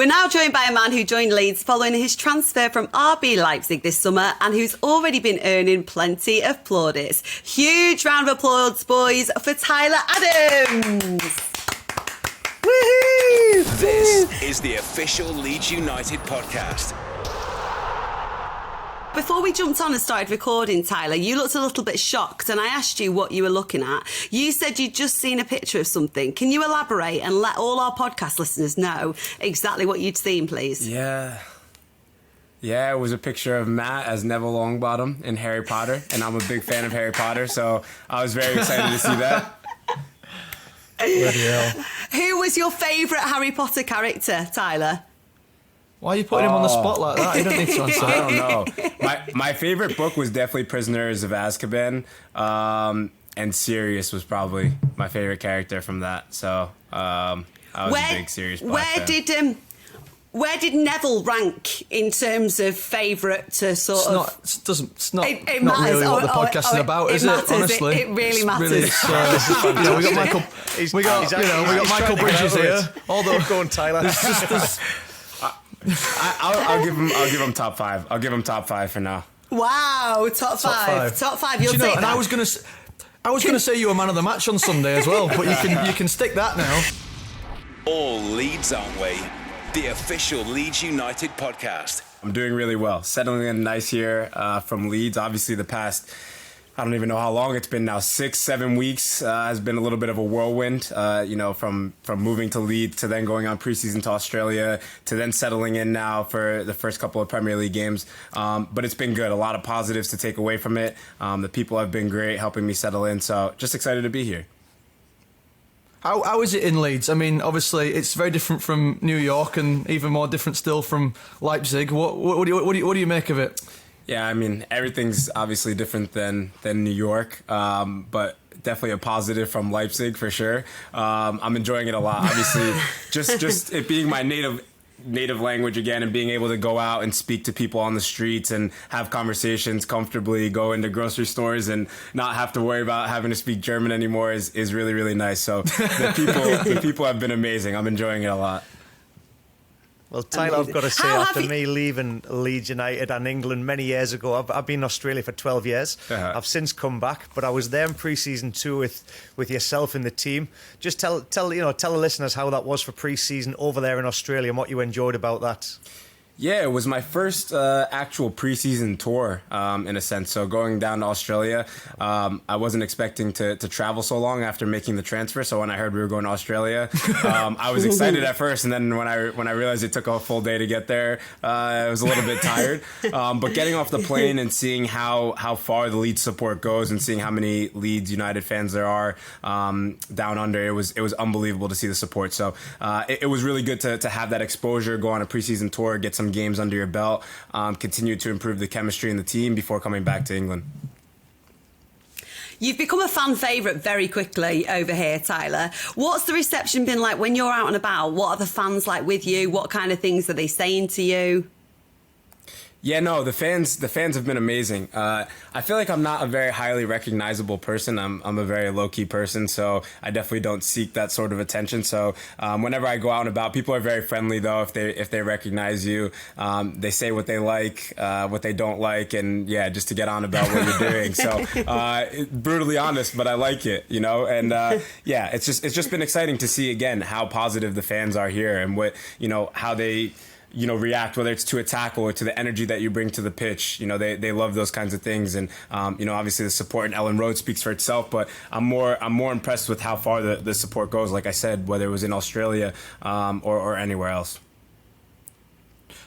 We're now joined by a man who joined Leeds following his transfer from RB Leipzig this summer and who's already been earning plenty of plaudits. Huge round of applause, boys, for Tyler Adams. Woohoo! This is the official Leeds United podcast. Before we jumped on and started recording, Tyler, you looked a little bit shocked and I asked you what you were looking at. You said you'd just seen a picture of something. Can you elaborate and let all our podcast listeners know exactly what you'd seen, please? Yeah, it was a picture of Matt as Neville Longbottom in Harry Potter, and I'm a big fan of Harry Potter, so I was very excited to see that. Who was your favourite Harry Potter character, Tyler? Why are you putting him on the spot like that? You don't need to answer. I don't know. My favorite book was definitely Prisoners of Azkaban, and Sirius was probably my favorite character from that. So I was a big Sirius fan. Where did Neville rank in terms of favourite to sort of? It's not It not matters. really what the podcast is about, is matters. it? Honestly, it really matters. We got Michael. We got Michael Bridges here. Although, go on, Tyler. I'll give him top five. I'll give him top five for now. Wow, top five. Top five. You'll take that. And I was gonna say you were man of the match on Sunday as well, but you can stick that now. All Leeds, aren't we? The official Leeds United podcast. I'm doing really well. Settling in nice here from Leeds. Obviously, the past, I don't even know how long it's been now, 6-7 weeks has been a little bit of a whirlwind, from moving to Leeds to then going on preseason to Australia to then settling in now for the first couple of Premier League games. But it's been good. A lot of positives to take away from it. The people have been great helping me settle in. So just excited to be here. How is it in Leeds? I mean, obviously, it's very different from New York and even more different still from Leipzig. What do you make of it? Yeah, I mean, everything's obviously different than New York, but definitely a positive from Leipzig for sure. I'm enjoying it a lot. Obviously, just it being my native language again and being able to go out and speak to people on the streets and have conversations comfortably, go into grocery stores and not have to worry about having to speak German anymore is really, really nice. So the people have been amazing. I'm enjoying it a lot. Well, Tyler, I've got to say, after me leaving Leeds United and England many years ago, I've been in Australia for 12 years. Uh-huh. I've since come back, but I was there in pre-season 2 with yourself and the team. Just tell the listeners how that was for pre-season over there in Australia and what you enjoyed about that. Yeah, it was my first actual preseason tour, in a sense. So going down to Australia, I wasn't expecting to travel so long after making the transfer. So when I heard we were going to Australia, I was excited at first, and then when I realized it took a full day to get there, I was a little bit tired. But getting off the plane and seeing how far the Leeds support goes, and seeing how many Leeds United fans there are down under, it was unbelievable to see the support. So it was really good to have that exposure, go on a preseason tour, get some games under your belt, continue to improve the chemistry in the team before coming back to England. You've become a fan favourite very quickly over here, Tyler. What's the reception been like when you're out and about? What are the fans like with you? What kind of things are they saying to you? Yeah, no, the fans have been amazing. I feel like I'm not a very highly recognizable person. I'm a very low-key person, so I definitely don't seek that sort of attention. So whenever I go out and about, people are very friendly, though, if they recognize you. They say what they like, what they don't like, and yeah, just to get on about what you're doing. So brutally honest, but I like it, and yeah, it's just been exciting to see again how positive the fans are here and what, how they react, whether it's to a tackle or to the energy that you bring to the pitch. They love those kinds of things. And, obviously the support in Ellen Road speaks for itself, but I'm more impressed with how far the support goes, like I said, whether it was in Australia or anywhere else.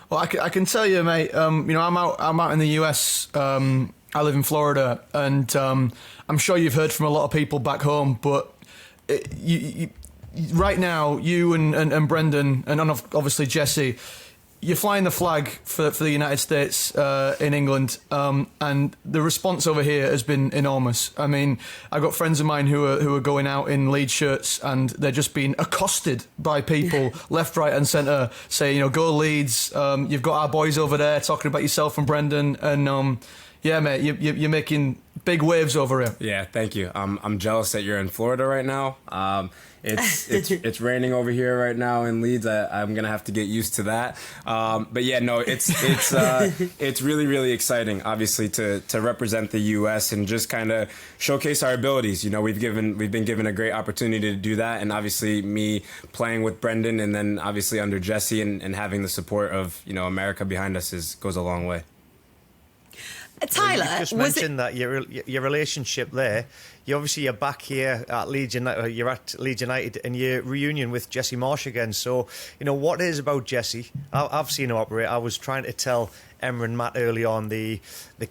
Well, I can tell you, mate, I'm out in the US. I live in Florida, and I'm sure you've heard from a lot of people back home, but right now, you and Brendan, and obviously Jesse, you're flying the flag for the United States in England, and the response over here has been enormous. I mean, I've got friends of mine who are going out in Leeds shirts, and they're just being accosted by people left, right, and centre, saying, "Go Leeds! You've got our boys over there talking about yourself and Brendan." And Yeah, mate, you're making big waves over here. Yeah, thank you. I'm jealous that you're in Florida right now. It's raining over here right now in Leeds. I'm gonna have to get used to that. But yeah, no, it's really, really exciting, obviously, to represent the U.S. and just kind of showcase our abilities. You know, we've been given a great opportunity to do that, and obviously me playing with Brendan, and then obviously under Jesse, and having the support of America behind us goes a long way. Tyler, you just mentioned that your relationship there. You're back here at Leeds United. You're at Leeds United, and your reunion with Jesse Marsch again. So, what it is about Jesse? I've seen him operate. I was trying to tell Emma and Matt early on the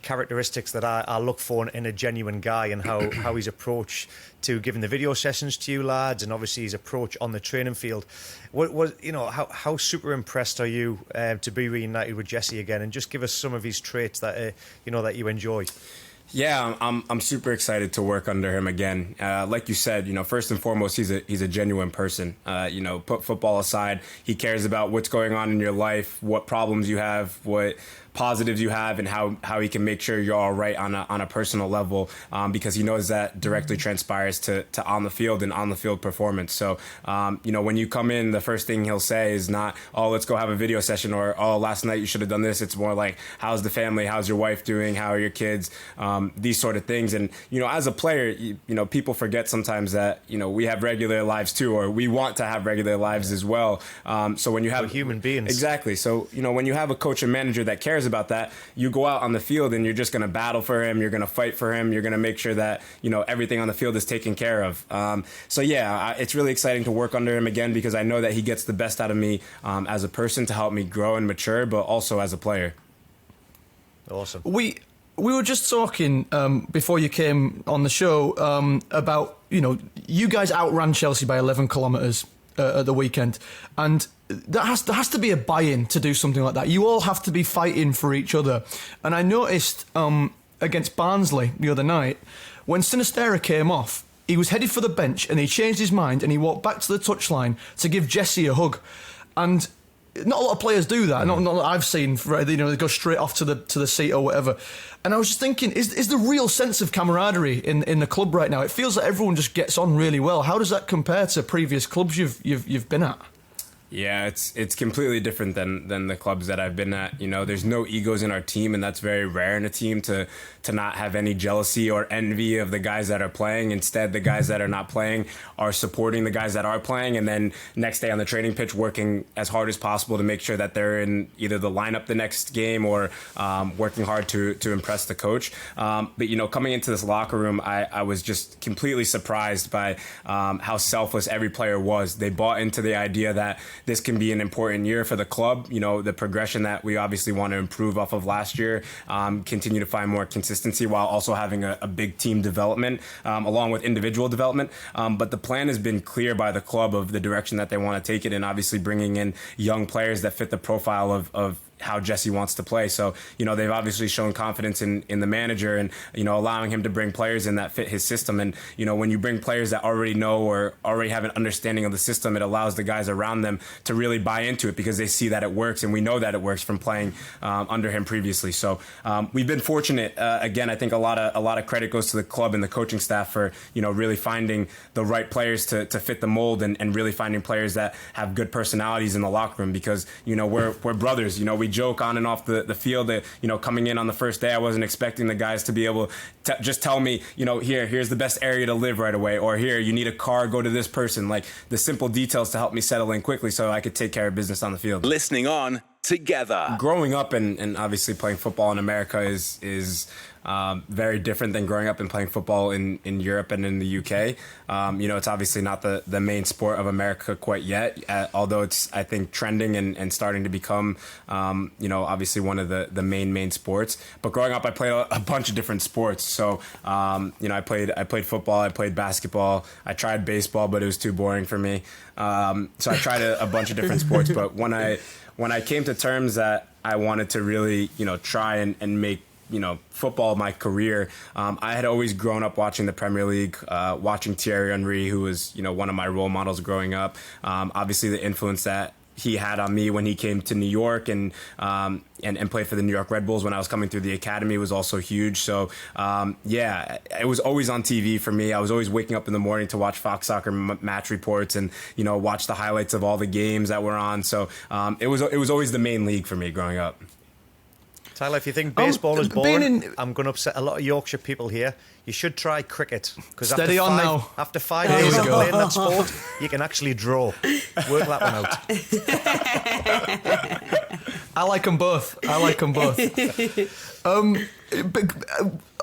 characteristics that I look for in a genuine guy, and how his approach to giving the video sessions to you lads, and obviously his approach on the training field. How super impressed are you to be reunited with Jesse again, and just give us some of his traits that that you enjoy. Yeah, I'm super excited to work under him again. Like you said, first and foremost, he's a genuine person. Put football aside, he cares about what's going on in your life, what problems you have, what positives you have, and how he can make sure you're all right on a personal level, because he knows that directly transpires to on the field and on the field performance. So, when you come in, the first thing he'll say is not, "Oh, let's go have a video session," or, "Oh, last night you should have done this." It's more like, "How's the family? How's your wife doing? How are your kids?" These sort of things. And, as a player, people forget sometimes that, we have regular lives too, or we want to have regular lives as well. So when you have We're human beings. Exactly. So, when you have a coach and manager that cares about that, you go out on the field and you're just going to battle for him. You're going to fight for him. You're going to make sure that, everything on the field is taken care of. So yeah, it's really exciting to work under him again, because I know that he gets the best out of me as a person to help me grow and mature, but also as a player. Awesome. We were just talking before you came on the show about, you guys outran Chelsea by 11 kilometres at the weekend, and there has to be a buy-in to do something like that. You all have to be fighting for each other. And I noticed against Barnsley the other night, when Sinistera came off, he was headed for the bench and he changed his mind and he walked back to the touchline to give Jesse a hug. And not a lot of players do that. Not that I've seen. They go straight off to the seat or whatever. And I was just thinking, is the real sense of camaraderie in the club right now? It feels like everyone just gets on really well. How does that compare to previous clubs you've been at? Yeah, it's completely different than the clubs that I've been at. There's no egos in our team, and that's very rare in a team to not have any jealousy or envy of the guys that are playing. Instead, the guys that are not playing are supporting the guys that are playing, and then next day on the training pitch, working as hard as possible to make sure that they're in either the lineup the next game or working hard to impress the coach. But coming into this locker room, I was just completely surprised by how selfless every player was. They bought into the idea that this can be an important year for the club. The progression that we obviously want to improve off of last year, continue to find more consistency while also having a big team development along with individual development. But the plan has been clear by the club of the direction that they want to take it, and obviously bringing in young players that fit the profile of how Jesse wants to play. So, they've obviously shown confidence in the manager and, allowing him to bring players in that fit his system. And, when you bring players that already know or already have an understanding of the system, it allows the guys around them to really buy into it because they see that it works. And we know that it works from playing under him previously. So we've been fortunate. Again, I think a lot of credit goes to the club and the coaching staff for, really finding the right players to fit the mold and really finding players that have good personalities in the locker room because, we're brothers. We joke on and off the field that, coming in on the first day, I wasn't expecting the guys to be able to just tell me, here's the best area to live right away, or here, you need a car, go to this person, like the simple details to help me settle in quickly so I could take care of business on the field. Listening on together. Growing up and obviously playing football in America is very different than growing up and playing football in Europe and in the UK. It's obviously not the main sport of America quite yet, although it's, I think, trending and starting to become, obviously one of the main sports. But growing up, I played a bunch of different sports. So, I played football, I played basketball, I tried baseball, but it was too boring for me. So I tried a bunch of different sports. But when I came to terms that I wanted to really, try and make football my career. I had always grown up watching the Premier League, watching Thierry Henry, who was, one of my role models growing up. Obviously, the influence that he had on me when he came to New York and played for the New York Red Bulls when I was coming through the academy was also huge. So it was always on TV for me. I was always waking up in the morning to watch Fox Soccer match reports and watch the highlights of all the games that were on. So it was always the main league for me growing up. Tyler, if you think baseball is boring, in- I'm going to upset a lot of Yorkshire people here. You should try cricket. Because Steady on now. After 5 days of playing that sport, you can actually draw. Work that one out. I like them both. But,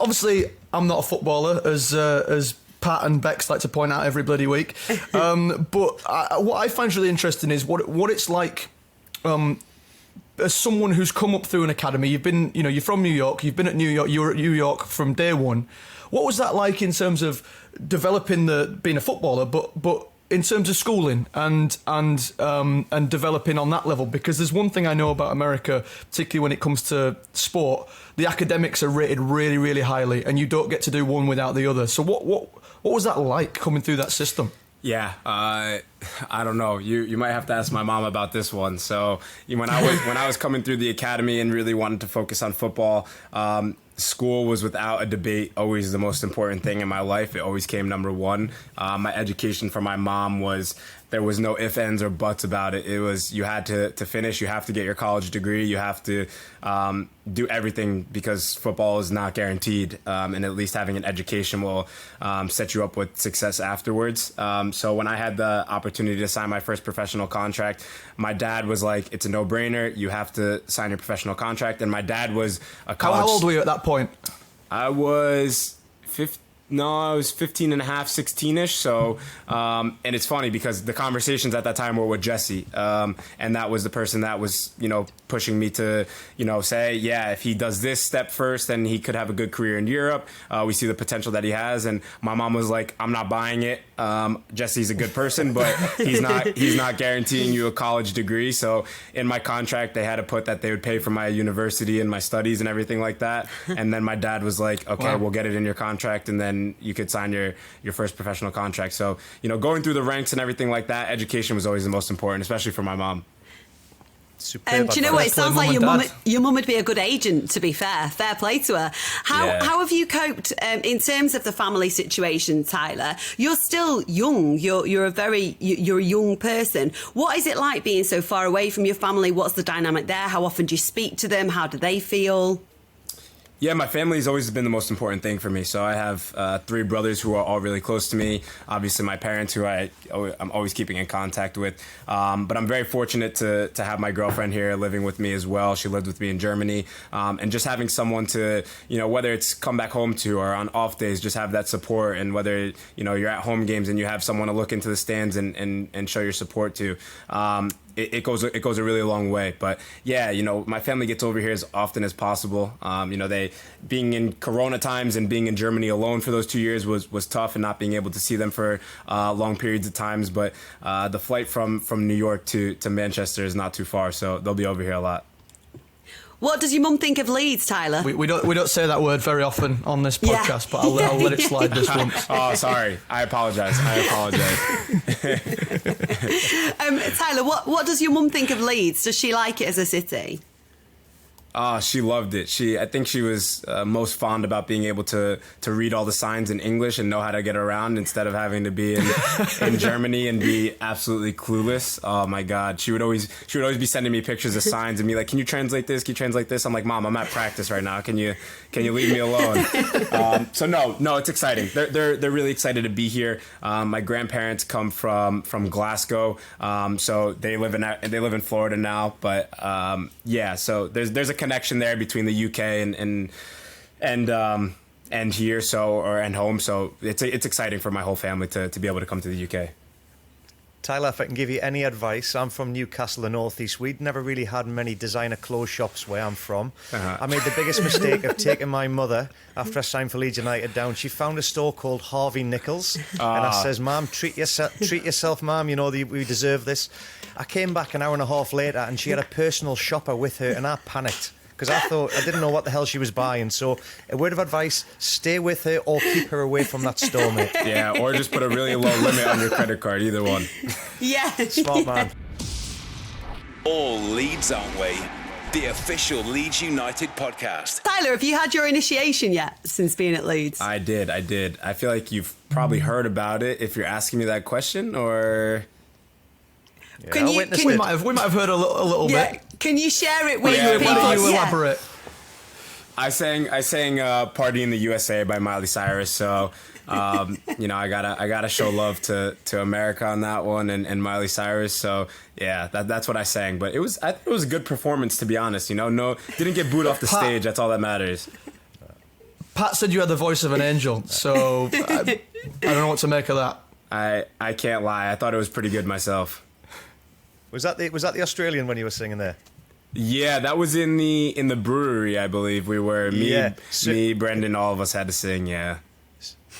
obviously, I'm not a footballer, as Pat and Bex like to point out every bloody week. But what I find really interesting is what it's like. As someone who's come up through an academy, you've been, you're from New York, you've been at New York, you were at New York from day one. What was that like in terms of developing being a footballer, but in terms of schooling and developing on that level? Because there's one thing I know about America, particularly when it comes to sport, the academics are rated really, really highly, and you don't get to do one without the other. So what was that like coming through that system? Yeah, I don't know. You might have to ask my mom about this one. So when I was coming through the academy and really wanted to focus on football, school was without a debate always the most important thing in my life. It always came number one. My education from my mom was, there was no ifs, ands, or buts about it. It was, you had to finish, you have to get your college degree, you have to do everything because football is not guaranteed, and at least having an education will set you up with success afterwards. So when I had the opportunity to sign my first professional contract, my dad was like, it's a no-brainer, you have to sign your professional contract. And my dad was a college... How old were you at that point? I was 15 and a half, 16-ish. So, and it's funny because the conversations at that time were with Jesse. And that was the person that was, pushing me to, say, yeah, if he does this step first, then he could have a good career in Europe. We see the potential that he has. And my mom was like, I'm not buying it. Jesse's a good person, but he's not guaranteeing you a college degree. So in my contract, they had to put that they would pay for my university and my studies and everything like that. And then my dad was like, okay, Wow. We'll get it in your contract, and then you could sign your first professional contract. So, going through the ranks and everything like that, education was always the most important, especially for my mom. Superb. Do you know what? It Fair sounds play, like Mum and your mum would be a good agent, to be fair. Fair play to her. How have you coped in terms of the family situation, Tyler? You're still young. You're a young person. What is it like being so far away from your family? What's the dynamic there? How often do you speak to them? How do they feel? Yeah, my family has always been the most important thing for me. So I have 3 brothers who are all really close to me. Obviously, my parents, who I'm always keeping in contact with. But I'm very fortunate to have my girlfriend here living with me as well. She lived with me in Germany. And just having someone to, whether it's come back home to or on off days, just have that support. And whether, you're at home games and you have someone to look into the stands and show your support to. It goes a really long way. But yeah, my family gets over here as often as possible. They being in Corona times and being in Germany alone for those 2 years was tough, and not being able to see them for long periods of times. But the flight from New York to Manchester is not too far, so they'll be over here a lot. What does your mum think of Leeds, Tyler? We don't say that word very often on this podcast, but I'll let it slide this once. Oh, sorry. I apologize. Tyler, what does your mum think of Leeds? Does she like it as a city? She loved it. I think she was most fond about being able to read all the signs in English and know how to get around instead of having to be in Germany and be absolutely clueless. Oh my God. She would always be sending me pictures of signs and be like, can you translate this? Can you translate this? I'm like, Mom, I'm at practice right now. Can you leave me alone? So no, it's exciting. They're really excited to be here. My grandparents come from Glasgow. So they live in Florida now, but yeah, so there's a connection there between the UK and here, and home. So it's exciting for my whole family to be able to come to the UK. Tyler, if I can give you any advice, I'm from Newcastle, the northeast. We'd never really had many designer clothes shops where I'm from. I made the biggest mistake of taking my mother, after I signed for Leeds United, down. She found a store called Harvey Nichols, and I says, Mum, treat yourself, Mum. We deserve this. I came back an hour and a half later, and she had a personal shopper with her, and I panicked, because I didn't know what the hell she was buying. So a word of advice, stay with her or keep her away from that store, mate. Yeah, or just put a really low limit on your credit card, either one. Yeah. Smart man. All Leeds, aren't we? The official Leeds United podcast. Tyler, have you had your initiation yet since being at Leeds? I did. I feel like you've probably heard about it if you're asking me that question, or... Can you, We might have heard a little bit. Can you share it with Yeah, people? Why don't you elaborate? I sang "Party in the USA" by Miley Cyrus, so I gotta show love to America on that one and Miley Cyrus. So yeah, that's what I sang. But I think it was a good performance, to be honest. No, didn't get booed off the stage. That's all that matters. Pat said you had the voice of an angel, so I don't know what to make of that. I can't lie. I thought it was pretty good myself. Was that the Australian when you were singing there? Yeah, that was in the brewery, I believe. We were me, Brendan, all of us had to sing. Yeah.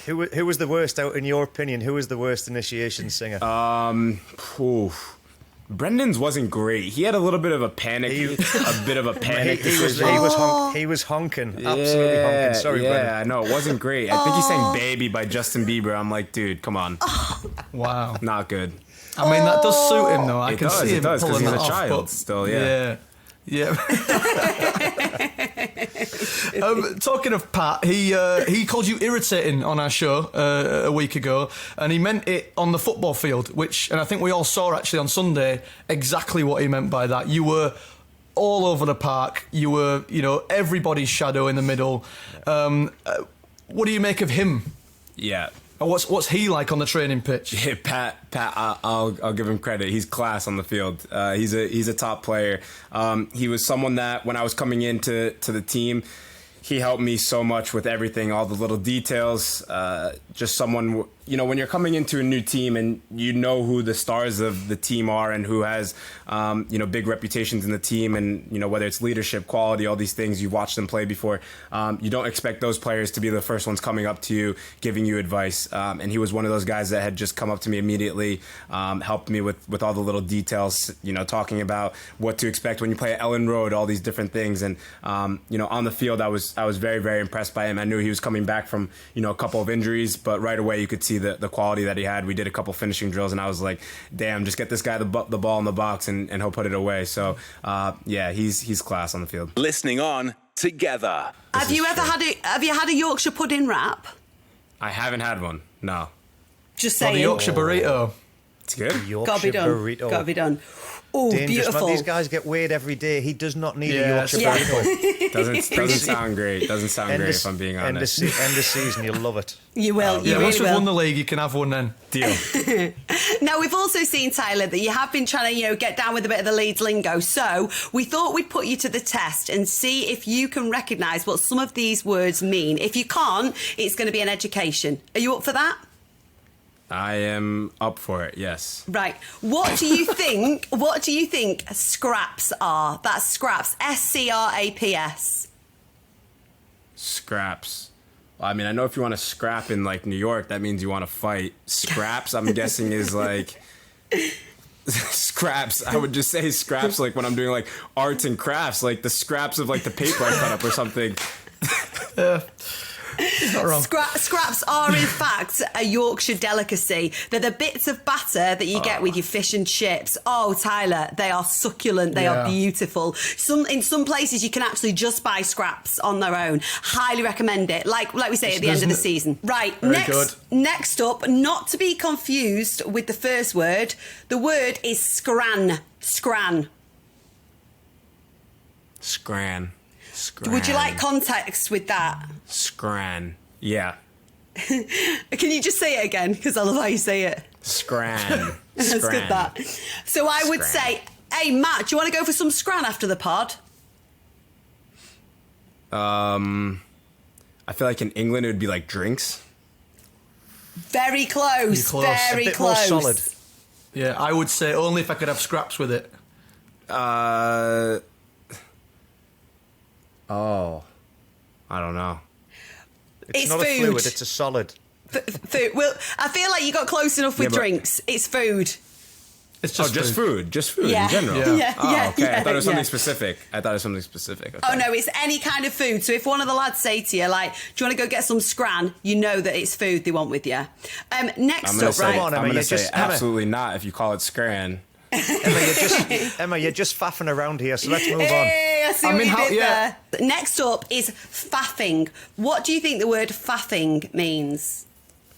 Who was the worst out in your opinion? Who was the worst initiation singer? Brendan's wasn't great. He had a little bit of a panic. He was honking, absolutely honking. Sorry, Brendan. Yeah, I know, it wasn't great. I think he sang "Baby" by Justin Bieber. I'm like, dude, come on. Wow. Not good. I mean, that does suit him, though. I can see him It does, because pulling he's that a child off, but still, yeah. Yeah. Talking of Pat, he called you irritating on our show a week ago, and he meant it on the football field, and I think we all saw actually on Sunday exactly what he meant by that. You were all over the park. You were, everybody's shadow in the middle. What do you make of him? Yeah. What's he like on the training pitch? Yeah, Pat, I'll give him credit. He's class on the field. He's a top player. He was someone that when I was coming into the team, he helped me so much with everything, all the little details. Just someone, when you're coming into a new team and you know who the stars of the team are and who has, big reputations in the team, and, whether it's leadership, quality, all these things, you've watched them play before. You don't expect those players to be the first ones coming up to you, giving you advice. And he was one of those guys that had just come up to me immediately, helped me with all the little details, talking about what to expect when you play at Ellen Road, all these different things. And, on the field, I was very, very impressed by him. I knew he was coming back from, a couple of injuries, but right away you could see the quality that he had. We did a couple finishing drills, and I was like, damn, just get this guy the ball in the box and he'll put it away. So, he's class on the field. Listening on together. Have you had a Yorkshire pudding wrap? I haven't had one, no. Just Or saying. the Yorkshire burrito. It's good. Gotta be done. Burrito. Gotta be done. Oh, Dangerous, beautiful. man. These guys get weighed every day. He does not need a Yorkshire Yeah. burrito. Doesn't sound great. Doesn't sound great, if I'm being honest. End of season, you'll love it. You will. You Yeah, really once we've will. won the league, you can have one then. Deal. Now, we've also seen, Tyler, that you have been trying to, get down with a bit of the Leeds lingo. So we thought we'd put you to the test and see if you can recognise what some of these words mean. If you can't, it's going to be an education. Are you up for that? I am up for it, yes. Right. What do you think scraps are? That's scraps. SCRAPS. Scraps. Well, I mean, I know if you want to scrap in, New York, that means you want to fight. Scraps, I'm guessing, is, scraps. I would just say scraps, when I'm doing, arts and crafts, the scraps of, the paper I cut up or something. He's not wrong. Scraps are, in fact, a Yorkshire delicacy. They're the bits of batter that you get with your fish and chips. Oh, Tyler, they are succulent. They are beautiful. In some places, you can actually just buy scraps on their own. Highly recommend it. Like we say at the end of the season. Right. Next up, not to be confused with the first word. The word is scran. Scran. Scran. Would you like context with that? Scran. Yeah. Can you just say it again? Because I love how you say it. Scran. That's good, that. So I would say, hey, Matt, do you want to go for some scran after the pod? I feel like in England it would be drinks. Very close. You're close. Very A bit close. more solid. Yeah, I would say only if I could have scraps with it. I don't know. It's not food. a fluid, it's a solid. Food. Well, I feel like you got close enough with Yeah, but- drinks. It's food. It's Just food. Just food Yeah. in general. Yeah. Oh, okay. I thought it was something yeah. specific. Okay. Oh, no, it's any kind of food. So if one of the lads say to you, do you want to go get some scran? You know that it's food they want with you. Next I'm gonna up, say, right? on, Emma, I'm gonna you say just- Emma. absolutely not if you call it scran. Emma, you're just faffing around here, so let's move on. Hey, I see what you did yeah. there. Next up is faffing. What do you think the word faffing means?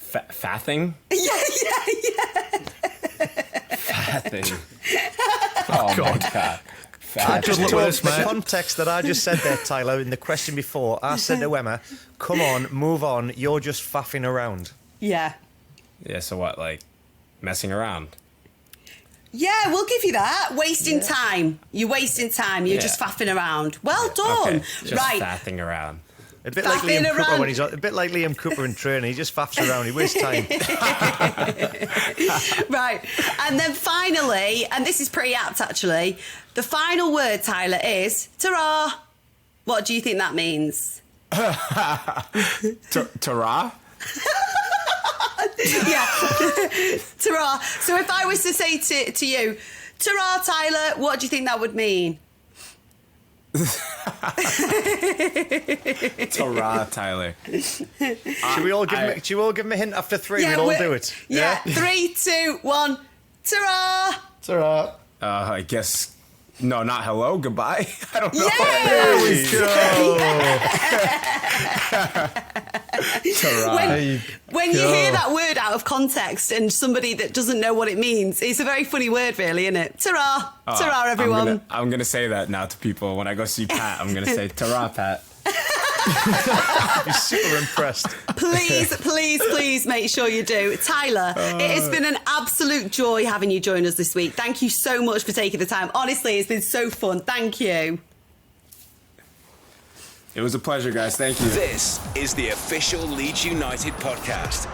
Fathing? Yeah. Fathing. Oh, God. my God. I just Good luck with told this, the mate. context that I just said there, Tyler, in the question before. I said to Emma, come on, move on, you're just faffing around. Yeah. Yeah, so what, like, messing around? Yeah, we'll give you that. Wasting time. You're wasting time. You're Yeah. just faffing around. Well done. Okay, just Right. faffing around. A bit like Faffing Liam Cooper around. when he's on, a bit like Liam Cooper in training. He just faffs around. He wastes time. Right. And then finally, and this is pretty apt actually, the final word, Tyler, is ta-ra. What do you think that means? Ta-ra? Yeah. Ta-ra. So if I was to say to you, ta-ra, Tyler, what do you think that would mean? Ta-ra, Tyler. Should we all give him a hint after three? We'll all do it. Yeah. 3, 2, 1. Ta-ra. It's all right. I guess... No, not hello, goodbye. I don't know. Ta-ra. When you hear that word out of context and somebody that doesn't know what it means, it's a very funny word, really, isn't it? Ta-ra. Ta-ra, everyone. I'm gonna say that now to people. When I go see Pat, I'm gonna say, ta-ra, Pat. I'd be super impressed. Please make sure you do. Tyler, it has been an absolute joy having you join us this week. Thank you so much for taking the time. Honestly, it's been so fun. Thank you. It was a pleasure, guys. Thank you. This is the official Leeds United podcast.